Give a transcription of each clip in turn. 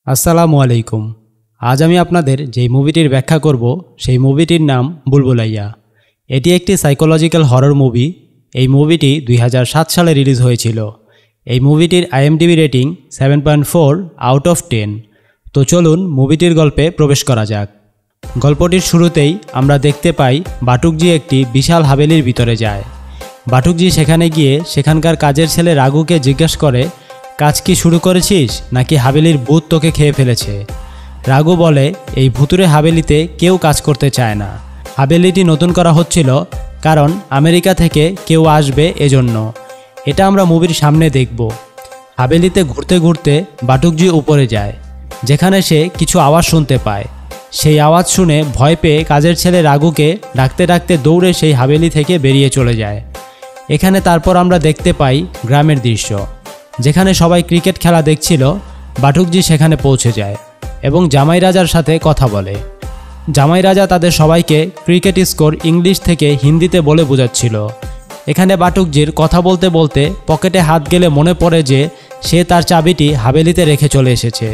আসসালামু আলাইকুম। আজ আমি আপনাদের যেই মুভিটির ব্যাখ্যা করব সেই মুভিটির নাম বুলবুলাইয়া। এটি একটি সাইকোলজিক্যাল হরর মুভি। এই মুভিটি 2007 সালে রিলিজ হয়েছিল। এই মুভিটির IMDb রেটিং 7.4 আউট অফ 10। তো চলুন মুভিটির গল্পে প্রবেশ করা যাক। গল্পটির শুরুতেই আমরা দেখতে পাই বাটুকজি একটি বিশাল হাভেলির ভিতরে যায়। বাটুকজি সেখানে গিয়ে সেখানকার কাজের ছেলে রাঘুকে জিজ্ঞাসা করে, কাজ কি শুরু করেছিস নাকি হাভেলির ভূত তোকে খেয়ে ফেলেছে? রাঘু বলে, এই ভুতুরে হাভেলিতে কেউ কাজ করতে চায় না। হাভেলিটি নতুন করা হচ্ছিল কারণ আমেরিকা থেকে কেউ আসবে এজন্য। এটা আমরা মুভির সামনে দেখব। হাভেলিতে ঘুরতে ঘুরতে বাটুকজি উপরে যায়, যেখানে সে কিছু আওয়াজ শুনতে পায়। সেই আওয়াজ শুনে ভয় পেয়ে কাজের ছেলে রাঘুকে ডাকতে ডাকতে দৌড়ে সেই হাভেলি থেকে বেরিয়ে চলে যায়। এখানে তারপর আমরা দেখতে পাই গ্রামের দৃশ্য, যেখানে সবাই ক্রিকেট খেলা দেখছিল। বাটুকজি সেখানে পৌঁছে যায় এবং জামাই রাজার সাথে কথা বলে। জামাই রাজা তাদের সবাইকে ক্রিকেট স্কোর ইংলিশ থেকে হিন্দিতে বলে বোঝাচ্ছিল। এখানে বাটুকজির কথা বলতে বলতে পকেটে হাত গেলে মনে পড়ে যে সে তার চাবিটি হাভেলিতে রেখে চলে এসেছে।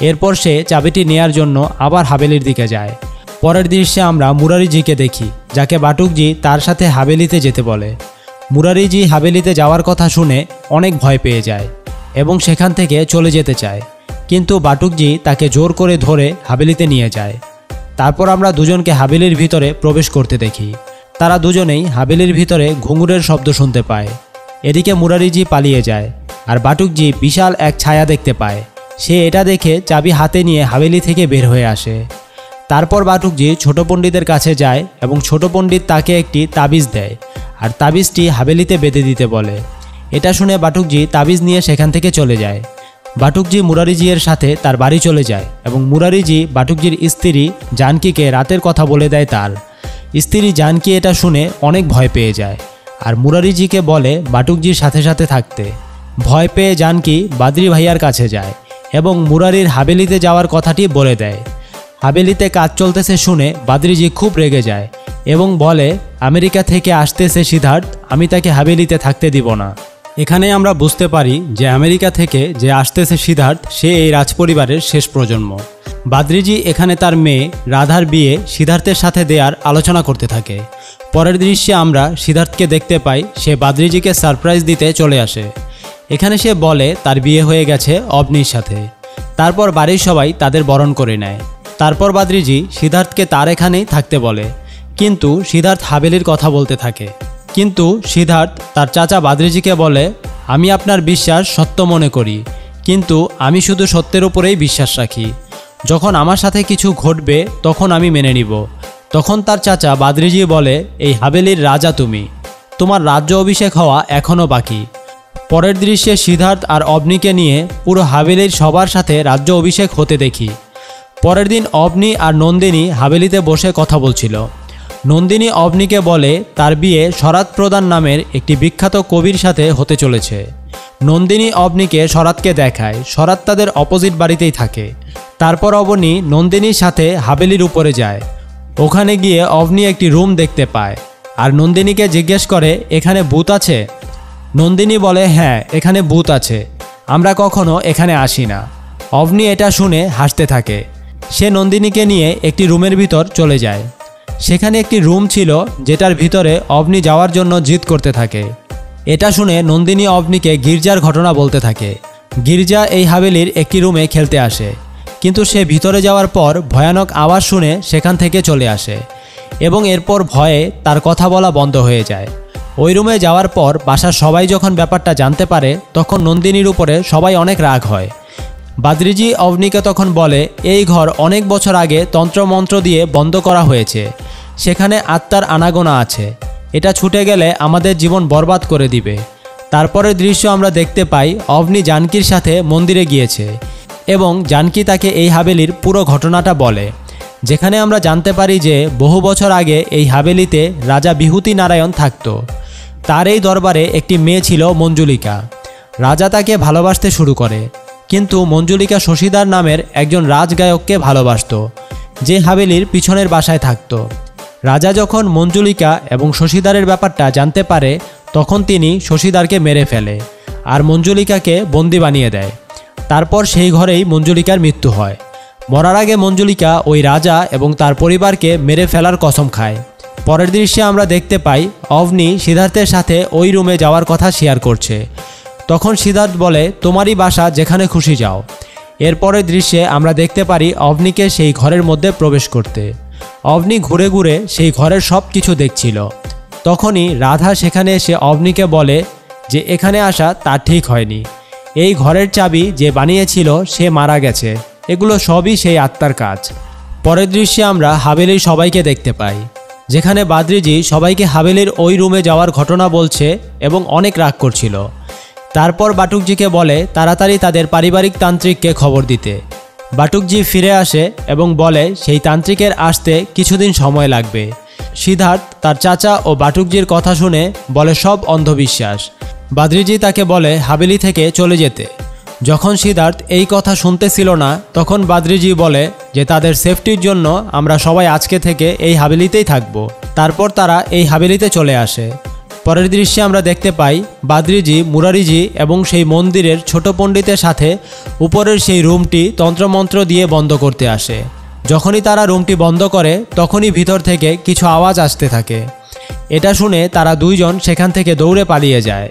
এরপর সে চাবিটি নেয়ার জন্য আবার হাভেলির দিকে যায়। পরের দৃশ্যে আমরা মুরারিজিকে দেখি, যাকে বাটুকজি তার সাথে হাভেলিতে যেতে বলে। মুরারিজি হাভেলিতে যাওয়ার কথা শুনে অনেক ভয় পেয়ে যায় এবং সেখান থেকে চলে যেতে চায়, কিন্তু বাটুকজি তাকে জোর করে ধরে হাভেলিতে নিয়ে যায়। তারপর আমরা দুজনকে হাভেলির ভিতরে প্রবেশ করতে দেখি। তারা দুজনেই হাভেলির ভিতরে ঘুঙুরের শব্দ শুনতে পায়। এদিকে মুরারিজি পালিয়ে যায় আর বাটুকজি বিশাল এক ছায়া দেখতে পায়। সে এটা দেখে চাবি হাতে নিয়ে হাভেলি থেকে বের হয়ে আসে। তারপর বাটুকজি ছোট পণ্ডিতের কাছে যায় এবং ছোট পণ্ডিত তাকে একটি তাবিজ দেয় আর তাবিজটি হাভেলিতে বেঁধে দিতে বলে। এটা শুনে বাটুকজি তাবিজ নিয়ে সেখান থেকে চলে যায়। বাটুকজি মুরারিজির সাথে তার বাড়ি চলে যায় এবং মুরারিজি বাটুকজির স্ত্রী জানকীকে রাতের কথা বলে দেয়। তার স্ত্রী জানকী এটা শুনে অনেক ভয় পেয়ে যায় আর মুরারিজিকে বলে বাটুকজির সাথে সাথে থাকতে। ভয় পেয়ে জানকী বাদরি ভাইয়ার কাছে যায় এবং মুরারির হাভেলিতে যাওয়ার কথাটি বলে দেয়। হাভেলিতে কাজ চলতেছে শুনে বাদরিজি খুব রেগে যায় এবং বলে, আমেরিকা থেকে আসতেছে সিদ্ধার্থ, আমি তাকে হাভেলিতে থাকতে দিব না। এখানে আমরা বুঝতে পারি যে আমেরিকা থেকে যে আসতেছে সিদ্ধার্থ, সে এই রাজপরিবারের শেষ প্রজন্ম। বাদরিজি এখানে তার মেয়ে রাধার বিয়ে সিদ্ধার্থের সাথে দেওয়ার আলোচনা করতে থাকে। পরের দৃশ্যে আমরা সিদ্ধার্থকে দেখতে পাই, সে বাদরিজিকে সারপ্রাইজ দিতে চলে আসে। এখানে সে বলে তার বিয়ে হয়ে গেছে অবনীর সাথে। তারপর বাড়ির সবাই তাদের বরণ করে নেয়। তারপর বাদরিজি সিদ্ধার্থকে তার এখানেই থাকতে বলে, কিন্তু সিদ্ধার্থ হাভেলির কথা বলতে থাকে। কিন্তু সিদ্ধার্থ তার চাচা বাদরিজিকে বলে, আমি আপনার বিশ্বাস সত্য মনে করি, কিন্তু আমি শুধু সত্যের উপরেই বিশ্বাস রাখি। যখন আমার সাথে কিছু ঘটবে তখন আমি মেনে নিব। তখন তার চাচা বাদরিজি বলে, এই হাভেলির রাজা তুমি, তোমার রাজ্য অভিষেক হওয়া এখনও বাকি। পরের দৃশ্যে সিদ্ধার্থ আর অবনীকে নিয়ে পুরো হাভেলির সবার সাথে রাজ্য অভিষেক হতে দেখি। পরের দিন অবনী আর নন্দিনী হাভেলিতে বসে কথা বলছিল। নন্দিনী অবনীকে বলে তার বিয়ে শরাৎ প্রধান নামের একটি বিখ্যাত কবির সাথে হতে চলেছে। নন্দিনী অবনীকে শরাৎকে দেখায়। শরাৎ তাদের অপোজিট বাড়িতেই থাকে। তারপর অবনী নন্দিনীর সাথে হাভেলির উপরে যায়। ওখানে গিয়ে অবনী একটি রুম দেখতে পায় আর নন্দিনীকে জিজ্ঞেস করে, এখানে ভূত আছে? নন্দিনী বলে, হ্যাঁ, এখানে ভূত আছে, আমরা কখনো এখানে আসি না। অবনী এটা শুনে হাসতে থাকে। সে নন্দিনীকে নিয়ে একটি রুমের ভিতর চলে যায়। সেখানে একটি রুম ছিল যেটার ভিতরে অবনী যাওয়ার জন্য জিদ করতে থাকে। এটা শুনে নন্দিনী অবনীকে গির্জার ঘটনা বলতে থাকে। গির্জা এই হাভেলির একটি রুমে খেলতে আসে, কিন্তু সে ভিতরে যাওয়ার পর ভয়ানক আওয়াজ শুনে সেখান থেকে চলে আসে এবং এরপর ভয়ে তার কথা বলা বন্ধ হয়ে যায়। ওই রুমে যাওয়ার পর বাসার সবাই যখন ব্যাপারটা জানতে পারে তখন নন্দিনীর উপরে সবাই অনেক রাগ হয়। বাদরিজি অবনীকে তখন বলে, এই ঘর অনেক বছর আগে তন্ত্রমন্ত্র দিয়ে বন্ধ করা হয়েছে, সেখানে আত্মার আনাগোনা আছে, এটা ছুটে গেলে আমাদের জীবন বরবাদ করে দিবে। তারপরের দৃশ্য আমরা দেখতে পাই অবনী জানকীর সাথে মন্দিরে গিয়েছে এবং জানকী তাকে এই হাভেলির পুরো ঘটনাটা বলে, যেখানে আমরা জানতে পারি যে বহু বছর আগে এই হাভেলিতে রাজা বিভূতি নারায়ণ থাকত। তার এই দরবারে একটি মেয়ে ছিল মঞ্জুলিকা। রাজা তাকে ভালোবাসতে শুরু করে, কিন্তু মঞ্জুলিকা শশীদার নামের একজন রাজগায়ককে ভালোবাসত, যে হাভেলির পিছনের বাসায় থাকত। রাজা যখন মঞ্জুলিকা এবং শশীদারের ব্যাপারটা জানতে পারে তখন তিনি শশীদারকে মেরে ফেলে আর মঞ্জুলিকাকে বন্দি বানিয়ে দেয়। তারপর সেই ঘরেই মঞ্জুলিকার মৃত্যু হয়। মরার আগে মঞ্জুলিকা ওই রাজা এবং তার পরিবারকে মেরে ফেলার কসম খায়। পরের দৃশ্যে আমরা দেখতে পাই অভনি সিদ্ধার্থের সাথে ওই রুমে যাওয়ার কথা শেয়ার করছে। তখন সিদ্ধার্থ বলে, তোমারই বাসা, যেখানে খুশি যাও। এরপরের দৃশ্যে আমরা দেখতে পারি অভনিকে সেই ঘরের মধ্যে প্রবেশ করতে। অভনি ঘুরে ঘুরে সেই ঘরের সব কিছু দেখছিল। তখনই রাধা সেখানে এসে অভনিকে বলে যে এখানে আসা তার ঠিক হয়নি। এই ঘরের চাবি যে বানিয়েছিল সে মারা গেছে। এগুলো সবই সেই আত্মার কাজ। পরের দৃশ্যে আমরা হাভেলির সবাইকে দেখতে পাই, যেখানে বাদ্রিজি সবাইকে হাভেলির ওই রুমে যাওয়ার ঘটনা বলছে এবং অনেক রাগ করছিল। তারপর বাটুকজিকে বলে তাড়াতাড়ি তাদের পারিবারিক তান্ত্রিককে খবর দিতে। বাটুকজি ফিরে আসে এবং বলে সেই তান্ত্রিকের আসতে কিছুদিন সময় লাগবে। সিদ্ধার্থ তার চাচা ও বাটুকজির কথা শুনে বলে সব অন্ধবিশ্বাস। বাদ্রিজি তাকে বলে হাভেলি থেকে চলে যেতে। যখন সিদ্ধার্থ এই কথা শুনতেছিল না, তখন বাদ্রিজি বলে যে তাদের সেফটির জন্য আমরা সবাই আজকে থেকে এই হাভেলিতেই থাকব। তারপর তারা এই হাভেলিতে চলে আসে। পরের দৃশ্যে আমরা দেখতে পাই বাদ্রিজি, মুরারিজি এবং সেই মন্দিরের ছোট পণ্ডিতের সাথে উপরের সেই রুমটি তন্ত্রমন্ত্র দিয়ে বন্ধ করতে আসে। যখনই তারা রুমটি বন্ধ করে তখনই ভিতর থেকে কিছু আওয়াজ আসতে থাকে। এটা শুনে তারা দুইজন সেখান থেকে দৌড়ে পালিয়ে যায়,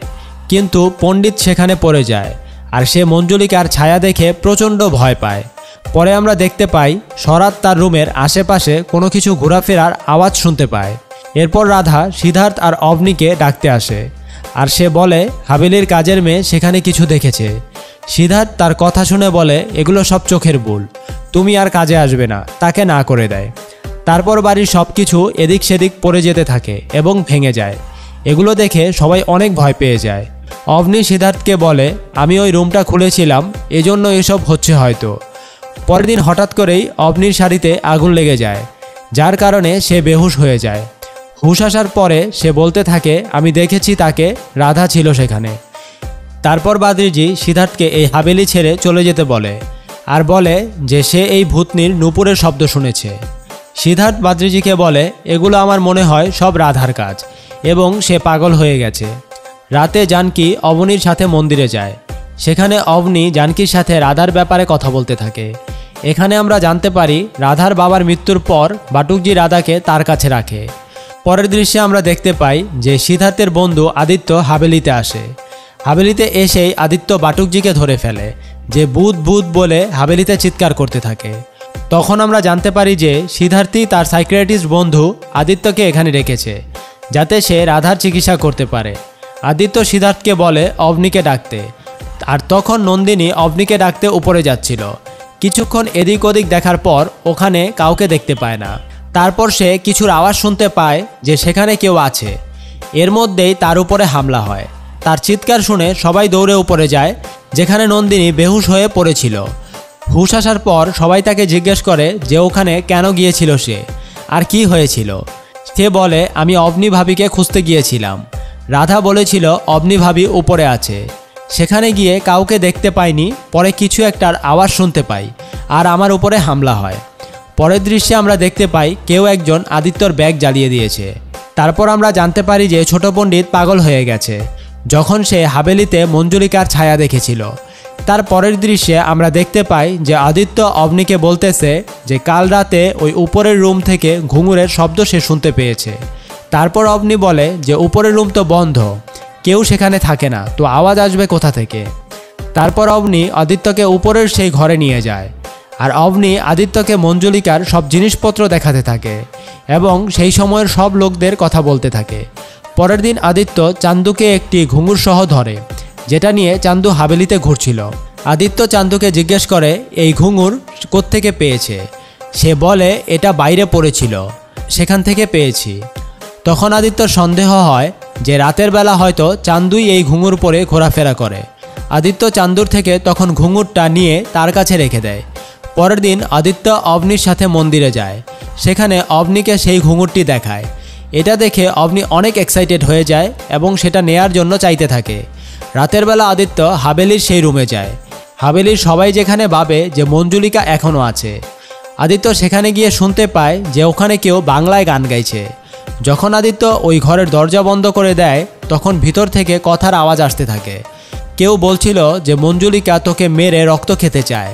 কিন্তু পণ্ডিত সেখানে পড়ে যায় আর সে মঞ্জুলিকার ছায়া দেখে প্রচণ্ড ভয় পায়। পরে আমরা দেখতে পাই শরাত তার রুমের আশেপাশে কোনো কিছু ঘোরাফেরার আওয়াজ শুনতে পায়। এরপর রাধা সিদ্ধার্থ আর অভনিকে ডাকতে আসে আর সে বলে হাভেলির কাজের মেয়ে সেখানে কিছু দেখেছে। সিদ্ধার্থ তার কথা শুনে বলে এগুলো সব চোখের ভুল, তুমি আর কাজে আসবে না, তাকে না করে দেয়। তারপর বাড়ির সব কিছু এদিক সেদিক পড়ে যেতে থাকে এবং ভেঙে যায়। এগুলো দেখে সবাই অনেক ভয় পেয়ে যায়। অভনি সিদ্ধার্থকে বলে আমি ওই রুমটা খুলেছিলাম, এজন্য এসব হচ্ছে হয়তো। পরের দিন হঠাৎ করেই অভনির শাড়িতে আগুন লেগে যায়, যার কারণে সে বেহুশ হয়ে যায়। হুশ আসার পরে সে বলতে থাকে আমি দেখেছি তাকে, রাধা ছিল সেখানে। তারপর বাদ্রিজি সিদ্ধার্থকে এই হাভেলি ছেড়ে চলে যেতে বলে আর বলে যে সে এই ভূতনির নূপুরের শব্দ শুনেছে। সিদ্ধার্থ বাদ্রিজিকে বলে এগুলো আমার মনে হয় সব রাধার কাজ এবং সে পাগল হয়ে গেছে। রাতে জানকী অবনীর সাথে মন্দিরে যায়। সেখানে অবনী জানকীর সাথে রাধার ব্যাপারে কথা বলতে থাকে। এখানে আমরা জানতে পারি রাধার বাবার মৃত্যুর পর বাটুকজি রাধাকে তার কাছে রাখে। পরের দৃশ্যে আমরা দেখতে পাই যে সিদ্ধার্থের বন্ধু আদিত্য হাভেলিতে আসে। হাভেলিতে এসেই আদিত্য বাটুকজিকে ধরে ফেলে, যে ভূত ভূত বলে হাভেলিতে চিৎকার করতে থাকে। তখন আমরা জানতে পারি যে সিদ্ধার্থই তার সাইকিয়াট্রিস্ট বন্ধু আদিত্যকে এখানে রেখেছে, যাতে সে রাধার চিকিৎসা করতে পারে। আদিত্য সিদ্ধার্থকে বলে অবনীকে ডাকতে, আর তখন নন্দিনী অবনীকে ডাকতে উপরে যাচ্ছিল। কিছুক্ষণ এদিক ওদিক দেখার পর ওখানে কাউকে দেখতে পায় না। তারপর সে কিছুর আওয়াজ শুনতে পায় যে সেখানে কেউ আছে। এর মধ্যেই তার উপরে হামলা হয়। তার চিৎকার শুনে সবাই দৌড়ে উপরে যায়, যেখানে নন্দিনী বেহুশ হয়ে পড়েছিল। হুশ আসার পর সবাই তাকে জিজ্ঞেস করে যে ওখানে কেন গিয়েছিল সে আর কি হয়েছিল। সে বলে আমি অবনী ভাবিকে খুঁজতে গিয়েছিলাম। রাধা বলেছিল অবনী ভাবি উপরে আছে। সেখানে গিয়ে কাউকে দেখতে পাইনি, পরে কিছু একটার আওয়াজ শুনতে পাই আর আমার উপরে হামলা হয়। পরের দৃশ্যে আমরা দেখতে পাই কেউ একজন আদিত্যর ব্যাগ জ্বালিয়ে দিয়েছে। তারপর আমরা জানতে পারি যে ছোট পণ্ডিত পাগল হয়ে গেছে যখন সে হাভেলিতে মঞ্জুলিকার ছায়া দেখেছিল। তার পরের দৃশ্যে আমরা দেখতে পাই যে আদিত্য অবনীকে বলতেছে যে কাল রাতে ওই উপরের রুম থেকে ঘুঙুরের শব্দ সে শুনতে পেয়েছে। তারপর অবনী বলে যে উপরের রুম তো বন্ধ, কেউ সেখানে থাকে না, তো আওয়াজ আসবে কোথা থেকে। তারপর অবনী আদিত্যকে উপরের সেই ঘরে নিয়ে যায় আর অবনী আদিত্যকে মঞ্জুলিকার সব জিনিসপত্র দেখাতে থাকে এবং সেই সময়ের সব লোকদের কথা বলতে থাকে। পরের দিন আদিত্য চান্দুকে একটি ঘুঙুর সহ ধরে, যেটা নিয়ে চান্দু হাভেলিতে ঘুরছিল। আদিত্য চান্দুকে জিজ্ঞেস করে এই ঘুঙুর কোত্থেকে পেয়েছে। সে বলে এটা বাইরে পড়েছিল, সেখান থেকে পেয়েছি। তখন আদিত্যর সন্দেহ হয় যে রাতের বেলা হয়তো চান্দুই এই ঘুঙুর পরে ঘোরাফেরা করে। আদিত্য চান্দুর থেকে তখন ঘুঙুরটা নিয়ে তার কাছে রেখে দেয়। পরের দিন আদিত্য অবনীর সাথে মন্দিরে যায়। সেখানে অবনীকে সেই ঘুঙুরটি দেখায়। এটা দেখে অবনী অনেক এক্সাইটেড হয়ে যায় এবং সেটা নেয়ার জন্য চাইতে থাকে। রাতের বেলা আদিত্য হাভেলির সেই রুমে যায়। হাভেলির সবাই যেখানে ভাবে যে মঞ্জুলিকা এখনও আছে। আদিত্য সেখানে গিয়ে শুনতে পায় যে ওখানে কেউ বাংলায় গান গাইছে। যখন আদিত্য ওই ঘরের দরজা বন্ধ করে দেয় তখন ভিতর থেকে কথার আওয়াজ আসতে থাকে। কেউ বলছিল যে মঞ্জুলিকা তোকে মেরে রক্ত খেতে চায়।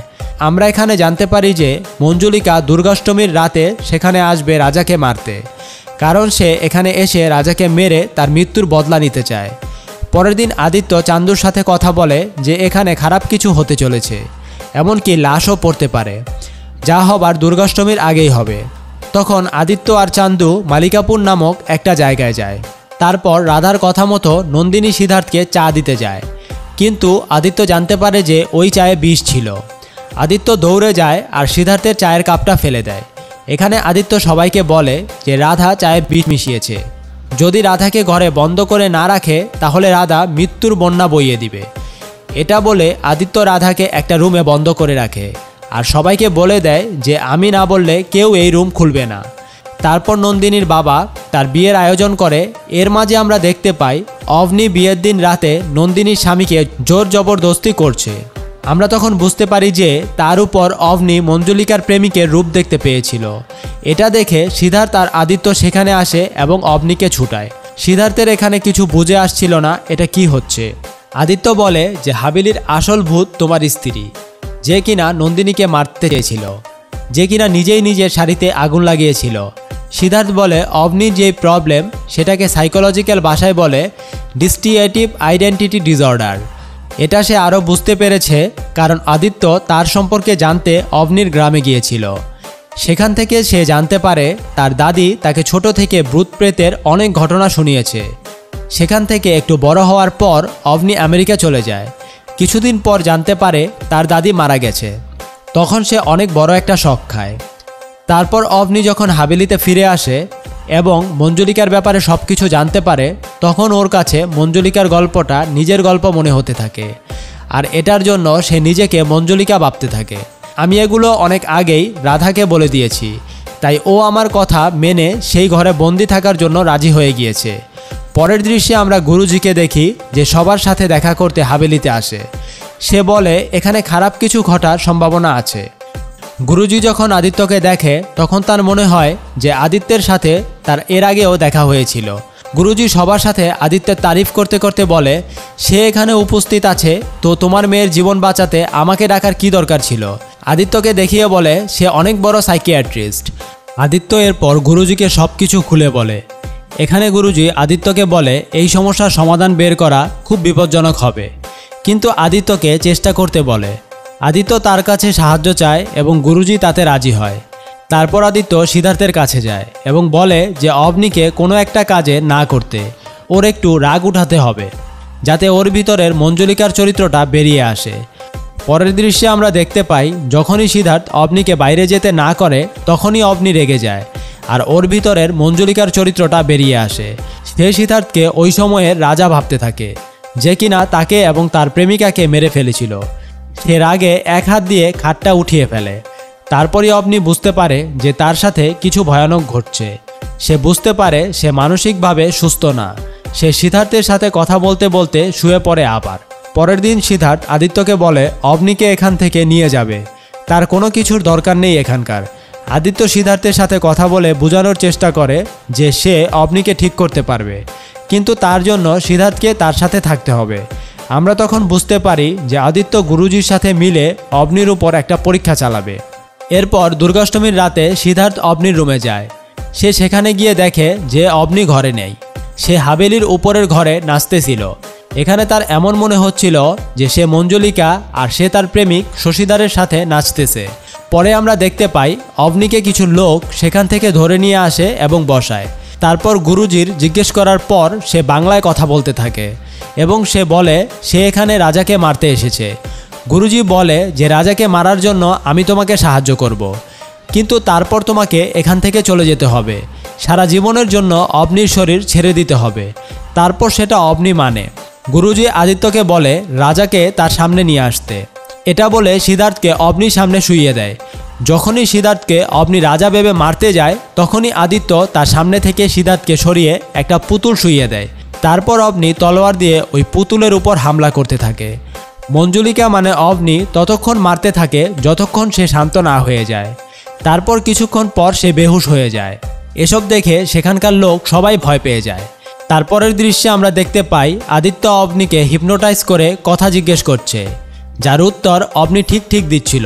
আমরা এখানে জানতে পারি যে মঞ্জুলিকা দুর্গাষ্টমীর রাতে সেখানে আসবে রাজাকে মারতে, কারণ সে এখানে এসে রাজাকে মেরে তার মৃত্যুর বদলা নিতে চায়। পরের দিন আদিত্য চান্দুর সাথে কথা বলে যে এখানে খারাপ কিছু হতে চলেছে, এমনকি লাশও পড়তে পারে, যা হবার দুর্গাষ্টমীর আগেই হবে। তখন আদিত্য আর চান্দু মালিকাপুর নামক একটা জায়গায় যায়। তারপর রাধার কথা মতো নন্দিনী সিদ্ধার্থকে চা দিতে যায়, কিন্তু আদিত্য জানতে পারে যে ওই চায়ে বিষ ছিল। আদিত্য দৌড়ে যায় আর সিদ্ধার্থের চায়ের কাপটা ফেলে দেয়। এখানে আদিত্য সবাইকে বলে যে রাধা চায়ে বিষ মিশিয়েছে, যদি রাধাকে ঘরে বন্ধ করে না রাখে তাহলে রাধা মৃত্যুর বন্যা বইয়ে দিবে। এটা বলে আদিত্য রাধাকে একটা রুমে বন্ধ করে রাখে আর সবাইকে বলে দেয় যে আমি না বললে কেউ এই রুম খুলবে না। তারপর নন্দিনীর বাবা তার বিয়ের আয়োজন করে। এর মাঝে আমরা দেখতে পাই অভনি বিয়ের দিন রাতে নন্দিনীর স্বামীকে জোর জবরদস্তি করছে। আমরা তখন বুঝতে পারি যে তার উপর অভনি মঞ্জুলিকার প্রেমিকের রূপ দেখতে পেয়েছিল। এটা দেখে সিদ্ধার্থ আর আদিত্য সেখানে আসে এবং অভনিকে ছুটায়। সিদ্ধার্থের এখানে কিছু বুঝে আসছিল না এটা কি হচ্ছে। আদিত্য বলে যে হাবিলির আসল ভূত তোমার স্ত্রী, যে কিনা নন্দিনীকে মারতে চেয়েছিল, যে কিনা নিজেই নিজের শাড়িতে আগুন লাগিয়েছিল। সিদ্ধার্থ বলে অভনির যে প্রবলেম সেটাকে সাইকোলজিক্যাল ভাষায় বলে ডিসোসিয়েটিভ আইডেন্টিটি ডিসঅর্ডার। এটা সে আরও বুঝতে পেরেছে কারণ আদিত্য তার সম্পর্কে জানতে অভনির গ্রামে গিয়েছিল। সেখান থেকে সে জানতে পারে তার দাদি তাকে ছোট থেকে ভূত প্রেতের অনেক ঘটনা শুনিয়েছে। সেখান থেকে একটু বড় হওয়ার পর অভনি আমেরিকা চলে যায়। কিছুদিন পর জানতে পারে তার দাদি মারা গেছে। তখন সে অনেক বড় একটা শক খায়। তারপর অভনি যখন হাভেলিতে ফিরে আসে এবং মঞ্জুলিকার ব্যাপারে সব কিছু জানতে পারে, তখন ওর কাছে মঞ্জুলিকার গল্পটা নিজের গল্প মনে হতে থাকে আর এটার জন্য সে নিজেকে মঞ্জুলিকা ভাবতে থাকে। আমি এগুলো অনেক আগেই রাধাকে বলে দিয়েছি, তাই ও আমার কথা মেনে সেই ঘরে বন্দি থাকার জন্য রাজি হয়ে গিয়েছে। পরের দৃশ্যে আমরা গুরুজিকে দেখি যে সবার সাথে দেখা করতে হাভেলিতে আসে। সে বলে এখানে খারাপ কিছু ঘটার সম্ভাবনা আছে। গুরুজি যখন আদিত্যকে দেখে তখন তার মনে হয় যে আদিত্যের সাথে তার এর আগেও দেখা হয়েছিল। গুরুজি সবার সাথে আদিত্যের তারিফ করতে করতে বলে সে এখানে উপস্থিত আছে, তো তোমার মেয়ের জীবন বাঁচাতে আমাকে ডাকার কি দরকার ছিল। আদিত্যকে দেখিয়ে বলে সে অনেক বড় সাইকিয়াট্রিস্ট। আদিত্য এরপর গুরুজিকে সব কিছু খুলে বলে। এখানে গুরুজি আদিত্যকে বলে এই সমস্যার সমাধান বের করা খুব বিপজ্জনক হবে, কিন্তু আদিত্যকে চেষ্টা করতে বলে। আদিত্য তার কাছে সাহায্য চায় এবং গুরুজি তাতে রাজি হয়। তারপর আদিত্য সিদ্ধার্থের কাছে যায় এবং বলে যে অভনিকে কোনো একটা কাজে না করতে, ওর একটু রাগ উঠাতে হবে যাতে ওর ভিতরের মঞ্জুলিকার চরিত্রটা বেরিয়ে আসে। পরের দৃশ্যে আমরা দেখতে পাই যখনই সিদ্ধার্থ অভনিকে বাইরে যেতে না করে তখনই অভনি রেগে যায় আর ওর ভিতরের মঞ্জুলিকার চরিত্রটা বেরিয়ে আসে। সে সিদ্ধার্থকে ওই সময়ে রাজা ভাবতে থাকে, যে কিনা তাকে এবং তার প্রেমিকাকে মেরে ফেলেছিল। সে রাগে এক হাত দিয়ে খাটটা উঠিয়ে ফেলে। তারপরই অভনি বুঝতে পারে যে তার সাথে কিছু ভয়ানক ঘটছে। সে বুঝতে পারে সে মানসিকভাবে সুস্থ না। সে সিদ্ধার্থের সাথে কথা বলতে বলতে শুয়ে পড়ে আবার। পরের দিন সিদ্ধার্থ আদিত্যকে বলে অভনিকে এখান থেকে নিয়ে যাবে, তার কোনো কিছুর দরকার নেই এখানকার। আদিত্য সিদ্ধার্থের সাথে কথা বলে বোঝানোর চেষ্টা করে যে সে অভনিকে ঠিক করতে পারবে, কিন্তু তার জন্য সিদ্ধার্থকে তার সাথে থাকতে হবে। আমরা তখন বুঝতে পারি যে আদিত্য গুরুজির সাথে মিলে অভনির উপর একটা পরীক্ষা চালাবে। এরপর দুর্গাষ্টমীর রাতে সিদ্ধার্থ অভনির রুমে যায়। সে সেখানে গিয়ে দেখে যে অভনি ঘরে নেই। সে হাভেলির উপরের ঘরে নাচতেছিল। এখানে তার এমন মনে হচ্ছিল যে সে মঞ্জুলিকা আর সে তার প্রেমিক শশীদারের সাথে নাচতেছে। পরে আমরা দেখতে পাই অভনিকে কিছু লোক সেখান থেকে ধরে নিয়ে আসে এবং বসায়। তারপর গুরুজির জিজ্ঞেস করার পর সে বাংলায় কথা বলতে থাকে এবং সে বলে সে এখানে রাজাকে মারতে এসেছে। গুরুজি বলে যে রাজাকে মারার জন্য আমি তোমাকে সাহায্য করব, কিন্তু তারপর তোমাকে এখান থেকে চলে যেতে হবে। সারা জীবনের জন্য অভনির শরীর ছেড়ে দিতে হবে। তারপর সেটা অভনি মানে। গুরুজি আদিত্যকে বলে রাজাকে তার সামনে নিয়ে আসতে। এটা বলে সিদ্ধার্থকে অভনির সামনে শুইয়ে দেয়। যখনই সিদ্ধার্থকে অভনি রাজা ভেবে মারতে যায় তখনই আদিত্য তার সামনে থেকে সিদ্ধার্থকে সরিয়ে একটা পুতুল শুইয়ে দেয়। তারপর অভনি তলোয়ার দিয়ে ওই পুতুলের উপর হামলা করতে থাকে। মঞ্জুলিকা মানে অভনি ততক্ষণ মারতে থাকে যতক্ষণ সে শান্ত না হয়ে যায়। তারপর কিছুক্ষণ পর সে বেহুশ হয়ে যায়। এসব দেখে সেখানকার লোক সবাই ভয় পেয়ে যায়। তারপরের দৃশ্যে আমরা দেখতে পাই আদিত্য অবনীকে হিপনোটাইজ করে কথা জিজ্ঞেস করছে, যার উত্তর অবনী ঠিক ঠিক দিচ্ছিল।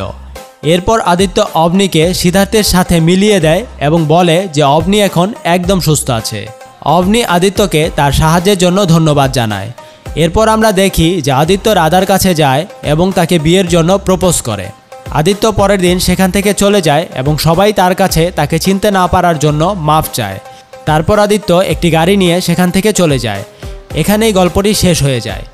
এরপর আদিত্য অবনীকে সিদ্ধার্থের সাথে মিলিয়ে দেয় এবং বলে যে অবনী এখন একদম সুস্থ আছে। অবনী আদিত্যকে তার সাহায্যের জন্য ধন্যবাদ জানায়। এরপর আমরা দেখি যে আদিত্য রাধার কাছে যায় এবং তাকে বিয়ের জন্য প্রপোজ করে। আদিত্য পরের দিন সেখান থেকে চলে যায় এবং সবাই তার কাছে তাকে চিনতে না পারার জন্য মাফ চায়। তারপর আদিত্য একটি গাড়ি নিয়ে সেখান থেকে চলে যায়। এখানেই গল্পটি শেষ হয়ে যায়।